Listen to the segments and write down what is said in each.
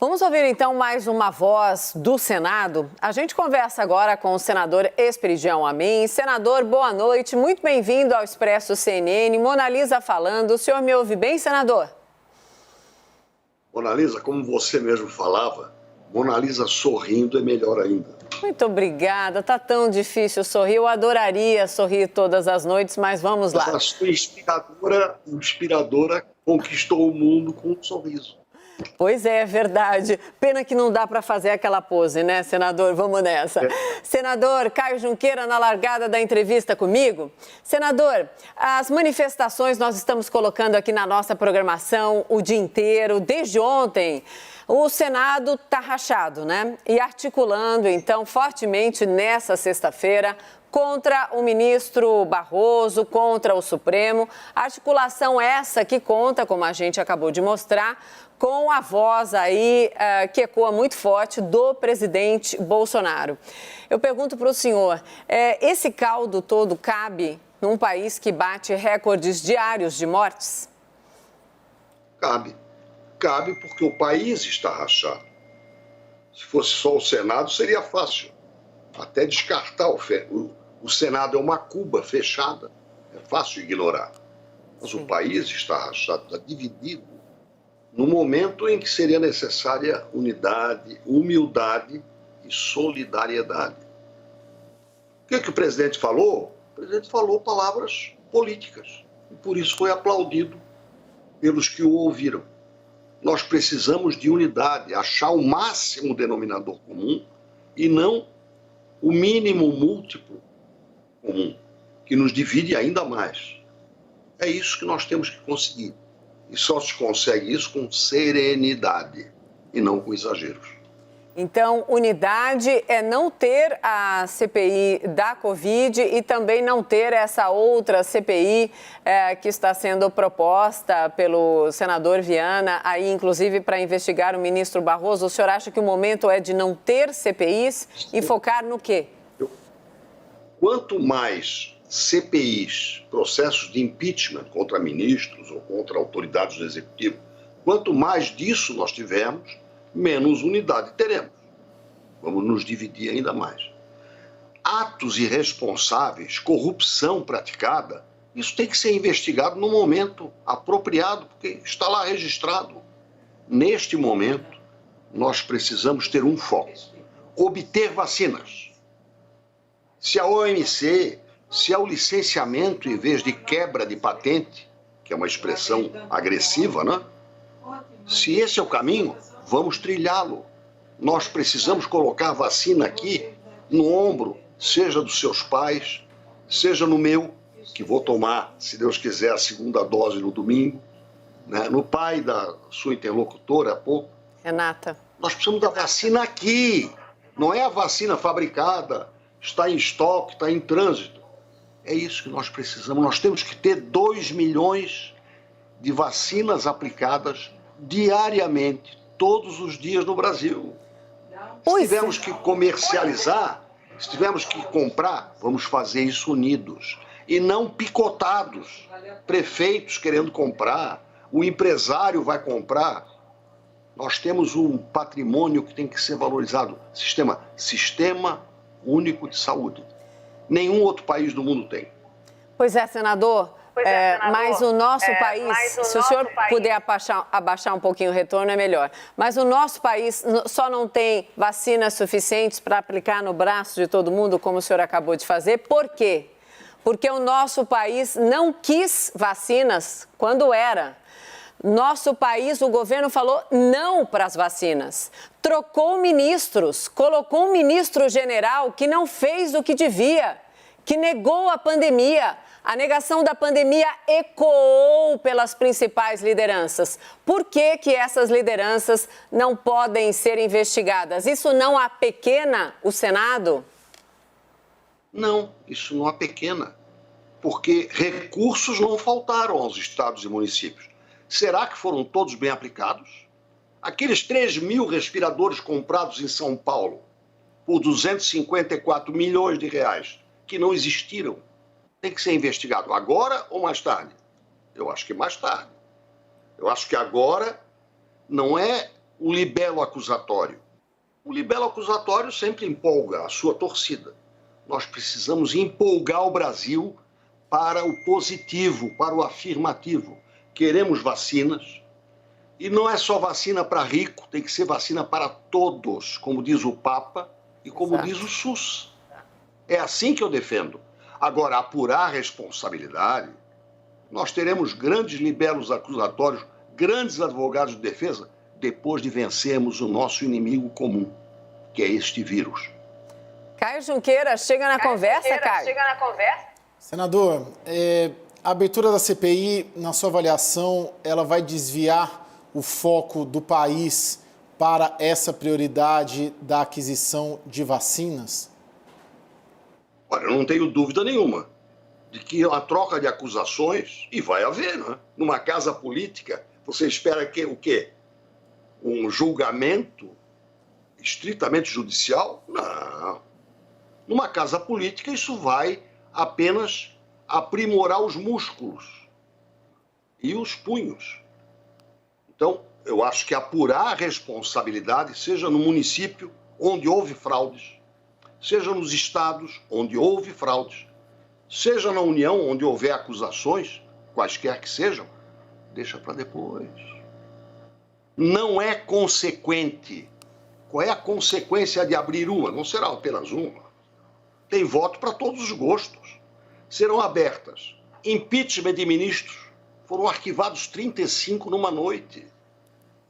Vamos ouvir então mais uma voz do Senado. A gente conversa agora com o senador Esperidião Amin. Senador, boa noite, muito bem-vindo ao Expresso CNN. Mona Lisa falando, o senhor me ouve bem, senador? Mona Lisa, como você mesmo falava, Mona Lisa sorrindo é melhor ainda. Muito obrigada, tá tão difícil sorrir, eu adoraria sorrir todas as noites, mas vamos lá. A sua inspiradora conquistou o mundo com um sorriso. Pois é, verdade. Pena que não dá para fazer aquela pose, né, senador? Vamos nessa. Senador Caio Junqueira, na largada da entrevista comigo. Senador, as manifestações nós estamos colocando aqui na nossa programação o dia inteiro, desde ontem. O Senado está rachado, né? E articulando, então, fortemente nessa sexta-feira contra o ministro Barroso, contra o Supremo. Articulação essa que conta, como a gente acabou de mostrar, com a voz aí que ecoa muito forte do presidente Bolsonaro. Eu pergunto para o senhor, esse caldo todo cabe num país que bate recordes diários de mortes? Cabe. Cabe porque o país está rachado. Se fosse só o Senado, seria fácil. Até descartar o Senado é uma cuba fechada. É fácil ignorar. Mas Sim. O país está rachado, está dividido. No momento em que seria necessária unidade, humildade e solidariedade. O que o presidente falou? O presidente falou palavras políticas. E por isso foi aplaudido pelos que o ouviram. Nós precisamos de unidade, achar o máximo denominador comum e não o mínimo múltiplo comum, que nos divide ainda mais. É isso que nós temos que conseguir. E só se consegue isso com serenidade e não com exageros. Então, unidade é não ter a CPI da Covid e também não ter essa outra CPI que está sendo proposta pelo senador Viana, aí inclusive para investigar o ministro Barroso. O senhor acha que o momento é de não ter CPIs e focar no quê? Quanto mais CPIs, processos de impeachment contra ministros ou contra autoridades do Executivo, quanto mais disso nós tivermos, menos unidade teremos. Vamos nos dividir ainda mais. Atos irresponsáveis, corrupção praticada, isso tem que ser investigado no momento apropriado, porque está lá registrado. Neste momento, nós precisamos ter um foco: obter vacinas. Se a OMC, se há o licenciamento em vez de quebra de patente, que é uma expressão agressiva, né? Se esse é o caminho, vamos trilhá-lo. Nós precisamos colocar vacina aqui no ombro, seja dos seus pais, seja no meu, que vou tomar, se Deus quiser, a segunda dose no domingo, né? No pai da sua interlocutora há pouco. Renata. Nós precisamos da vacina aqui, não é a vacina fabricada, está em estoque, está em trânsito. É isso que nós precisamos. Nós temos que ter 2 milhões de vacinas aplicadas diariamente, todos os dias no Brasil. Se tivermos que comercializar, se tivermos que comprar, vamos fazer isso unidos. E não picotados. Prefeitos querendo comprar, o empresário vai comprar. Nós temos um patrimônio que tem que ser valorizado. Sistema único de saúde. Nenhum outro país do mundo tem. Pois é, senador. Mas o nosso país, se o senhor puder abaixar um pouquinho o retorno, é melhor. Mas o nosso país só não tem vacinas suficientes para aplicar no braço de todo mundo, como o senhor acabou de fazer. Por quê? Porque o nosso país não quis vacinas quando era. Nosso país, o governo falou não para as vacinas. Trocou ministros, colocou um ministro general que não fez o que devia, que negou a pandemia. A negação da pandemia ecoou pelas principais lideranças. Por que que essas lideranças não podem ser investigadas? Isso não apequena o Senado? Não, isso não apequena, porque recursos não faltaram aos estados e municípios. Será que foram todos bem aplicados? Aqueles 3.000 respiradores comprados em São Paulo por 254 milhões de reais, que não existiram, tem que ser investigado agora ou mais tarde? Eu acho que mais tarde. Eu acho que agora não é o libelo acusatório. O libelo acusatório sempre empolga a sua torcida. Nós precisamos empolgar o Brasil para o positivo, para o afirmativo. Queremos vacinas. E não é só vacina para rico, tem que ser vacina para todos, como diz o Papa e como diz o SUS. É assim que eu defendo. Agora, apurar a responsabilidade, nós teremos grandes libelos acusatórios, grandes advogados de defesa, depois de vencermos o nosso inimigo comum, que é este vírus. Caio Junqueira, chega na conversa, Caio. Senador, a abertura da CPI, na sua avaliação, ela vai desviar o foco do país para essa prioridade da aquisição de vacinas? Olha, eu não tenho dúvida nenhuma de que a troca de acusações, e vai haver, né? Numa casa política, você espera que o quê? Um julgamento estritamente judicial? Não. Numa casa política, isso vai apenas aprimorar os músculos e os punhos. Então, eu acho que apurar a responsabilidade, seja no município onde houve fraudes, seja nos estados onde houve fraudes, seja na União onde houver acusações, quaisquer que sejam, deixa para depois. Não é consequente. Qual é a consequência de abrir uma? Não será apenas uma. Tem voto para todos os gostos. Serão abertas. Impeachment de ministros. Foram arquivados 35 numa noite.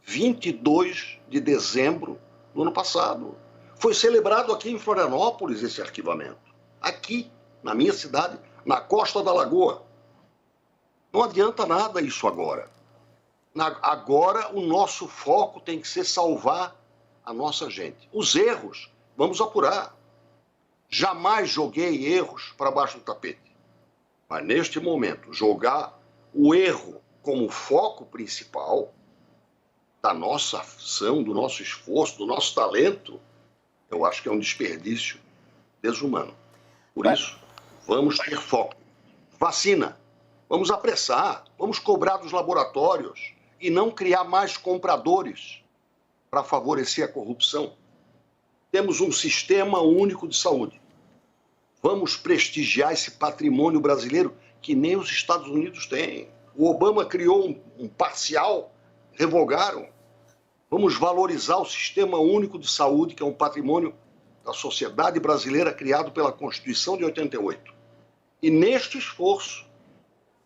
22 de dezembro do ano passado. Foi celebrado aqui em Florianópolis esse arquivamento. Aqui, na minha cidade, na Costa da Lagoa. Não adianta nada isso agora. Agora o nosso foco tem que ser salvar a nossa gente. Os erros, vamos apurar. Jamais joguei erros para baixo do tapete. Mas neste momento, jogar o erro como foco principal da nossa ação, do nosso esforço, do nosso talento, eu acho que é um desperdício desumano. Por isso, vamos ter foco. Vacina. Vamos apressar, vamos cobrar dos laboratórios e não criar mais compradores para favorecer a corrupção. Temos um sistema único de saúde. Vamos prestigiar esse patrimônio brasileiro que nem os Estados Unidos têm. O Obama criou um parcial, revogaram. Vamos valorizar o sistema único de saúde, que é um patrimônio da sociedade brasileira criado pela Constituição de 88. E neste esforço,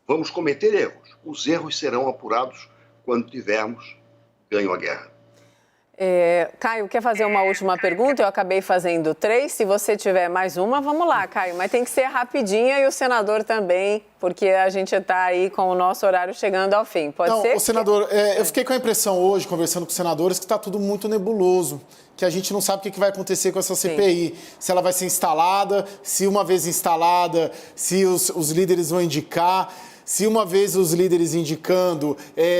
vamos cometer erros. Os erros serão apurados quando tivermos ganho a guerra. Caio, quer fazer uma última pergunta? Eu acabei fazendo 3. Se você tiver mais uma, vamos lá, Caio. Mas tem que ser rapidinha e o senador também, porque a gente está aí com o nosso horário chegando ao fim. Pode ser? O senador, eu fiquei com a impressão hoje, conversando com os senadores, que está tudo muito nebuloso. Que a gente não sabe o que vai acontecer com essa CPI. Sim. Se ela vai ser instalada, se uma vez instalada, se os líderes vão indicar. Se uma vez os líderes indicando,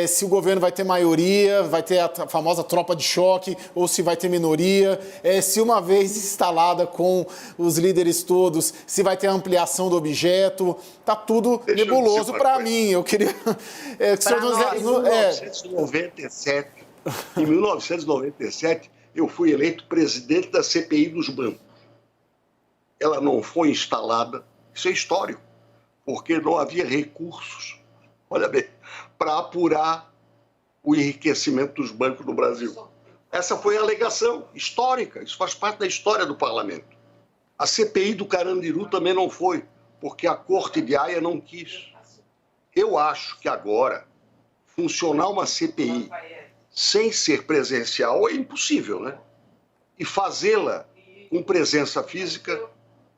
se o governo vai ter maioria, vai ter a famosa tropa de choque, ou se vai ter minoria, se uma vez instalada com os líderes todos, se vai ter ampliação do objeto, tá tudo nebuloso para mim. Eu queria... Em 1997, eu fui eleito presidente da CPI dos bancos. Ela não foi instalada, isso é histórico, porque não havia recursos, olha bem, para apurar o enriquecimento dos bancos no Brasil. Essa foi a alegação histórica, isso faz parte da história do parlamento. A CPI do Carandiru também não foi, porque a Corte de Haia não quis. Eu acho que agora, funcionar uma CPI sem ser presencial é impossível, né? E fazê-la com presença física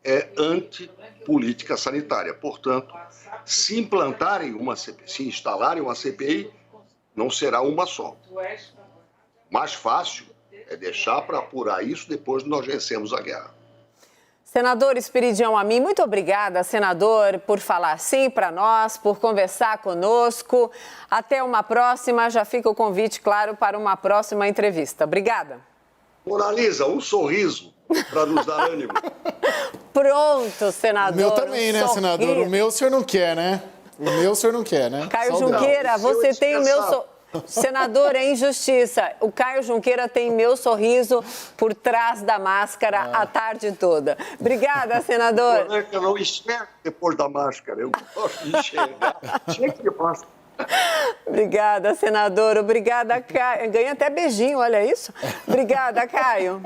é antipolítica sanitária. Portanto, se implantarem uma CPI, se instalarem uma CPI, não será uma só. O mais fácil é deixar para apurar isso depois de nós vencermos a guerra. Senador Esperidião Amin, muito obrigada, senador, por falar sim para nós, por conversar conosco. Até uma próxima, já fica o convite, claro, para uma próxima entrevista. Obrigada. Moraliza, um sorriso para nos dar ânimo. Pronto, senador. O meu também, né, senador? O meu o senhor não quer, né? O meu o senhor não quer, né? Caio Junqueira, você tem o meu... Senador, é injustiça. O Caio Junqueira tem meu sorriso por trás da máscara a tarde toda. Obrigada, senador. Eu não enxergo depois da máscara, eu gosto de enxergar. Gente de máscara. Obrigada, senador. Obrigada, Caio. Ganha até beijinho, olha isso. Obrigada, Caio.